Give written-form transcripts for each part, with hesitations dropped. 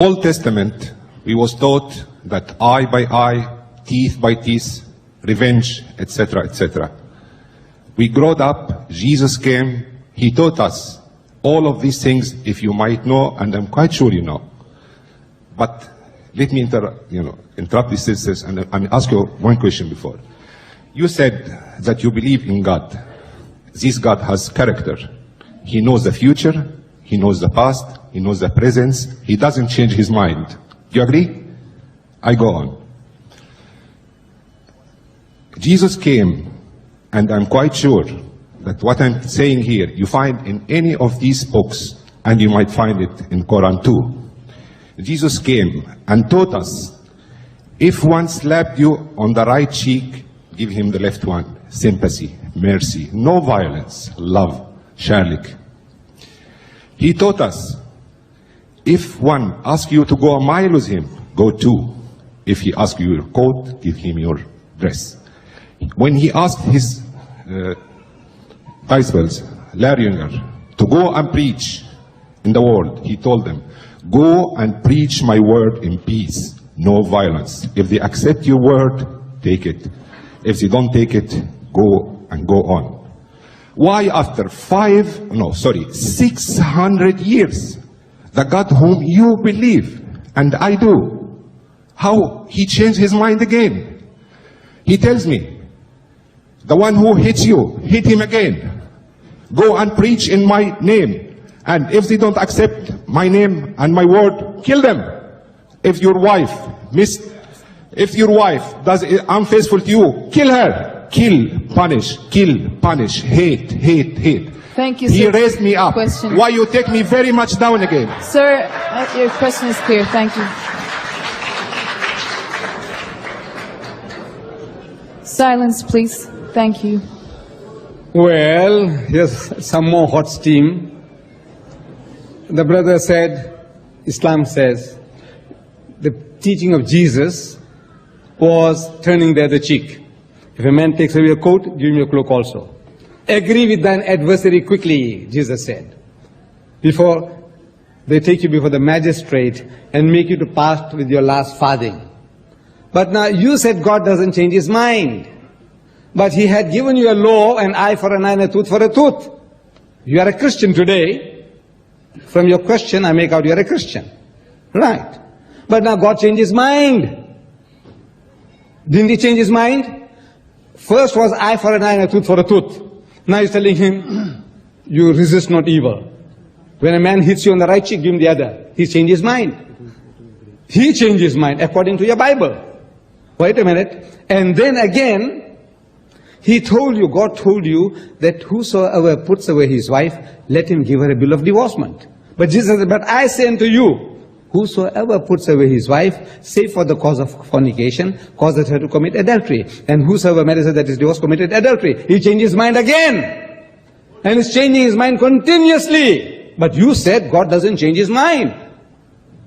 Old Testament, we was taught that eye by eye, teeth by teeth, revenge, etc., etc. We growed up, Jesus came, He taught us all of these things, if you might know, and I'm quite sure you know. But let me interrupt these sisters and ask you one question before. You said that you believe in God. This God has character. He knows the future, He knows the past, He knows the present, He doesn't change His mind. Do you agree? I go on. Jesus came, and I'm quite sure that what I'm saying here, you find in any of these books, and you might find it in Quran too. Jesus came and taught us, if one slapped you on the right cheek, give him the left one. Sympathy, mercy, no violence, love, shalik. He taught us, if one asks you to go a mile with him, go 2. If he asks you your coat, give him your dress. When he asked his disciples, Laringer, to go and preach in the world, he told them, go and preach my word in peace, no violence. If they accept your word, take it. If they don't take it, go and go on. Why after 600 years, the God whom you believe, and I do, how He changed His mind again? He tells me, the one who hits you, hit him again. Go and preach in my name. And if they don't accept my name and my word, kill them. If your wife does unfaithful to you, kill her. Kill, punish, hate, hate, hate. Thank you, He sir. raised me up. Question. Why you take me very much down again? Sir, your question is clear. Thank you. Silence, please. Thank you. Well, here's some more hot steam. The brother said, Islam says, the teaching of Jesus was turning the other cheek. If a man takes away your coat, give him your cloak also. Agree with thine adversary quickly, Jesus said, before they take you before the magistrate and make you to part with your last farthing. But now you said God doesn't change His mind. But He had given you a law, an eye for an eye and a tooth for a tooth. You are a Christian today. From your question, I make out you are a Christian. Right. But now God changed His mind. Didn't He change His mind? First was eye for an eye and a tooth for a tooth. Now He's telling him, you resist not evil. When a man hits you on the right cheek, give him the other. He changed his mind. He changed his mind according to your Bible. Wait a minute. And then again, He told you, God told you that whosoever puts away his wife, let him give her a bill of divorcement. But Jesus said, but I say unto you, whosoever puts away his wife, save for the cause of fornication, causes her to commit adultery. And whosoever marries her that is divorced committed adultery. He changed his mind again. And is changing his mind continuously. But you said God doesn't change His mind.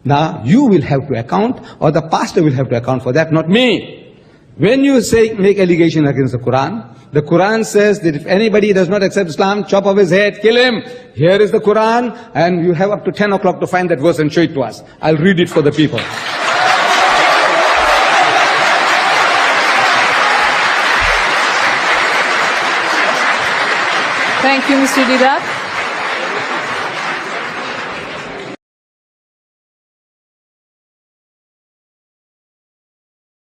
Now you will have to account, or the pastor will have to account for that, not me. When you say, make allegation against the Quran says that if anybody does not accept Islam, chop off his head, kill him. Here is the Quran, and you have up to 10 o'clock to find that verse and show it to us. I'll read it for the people. Thank you, Mr. Didat.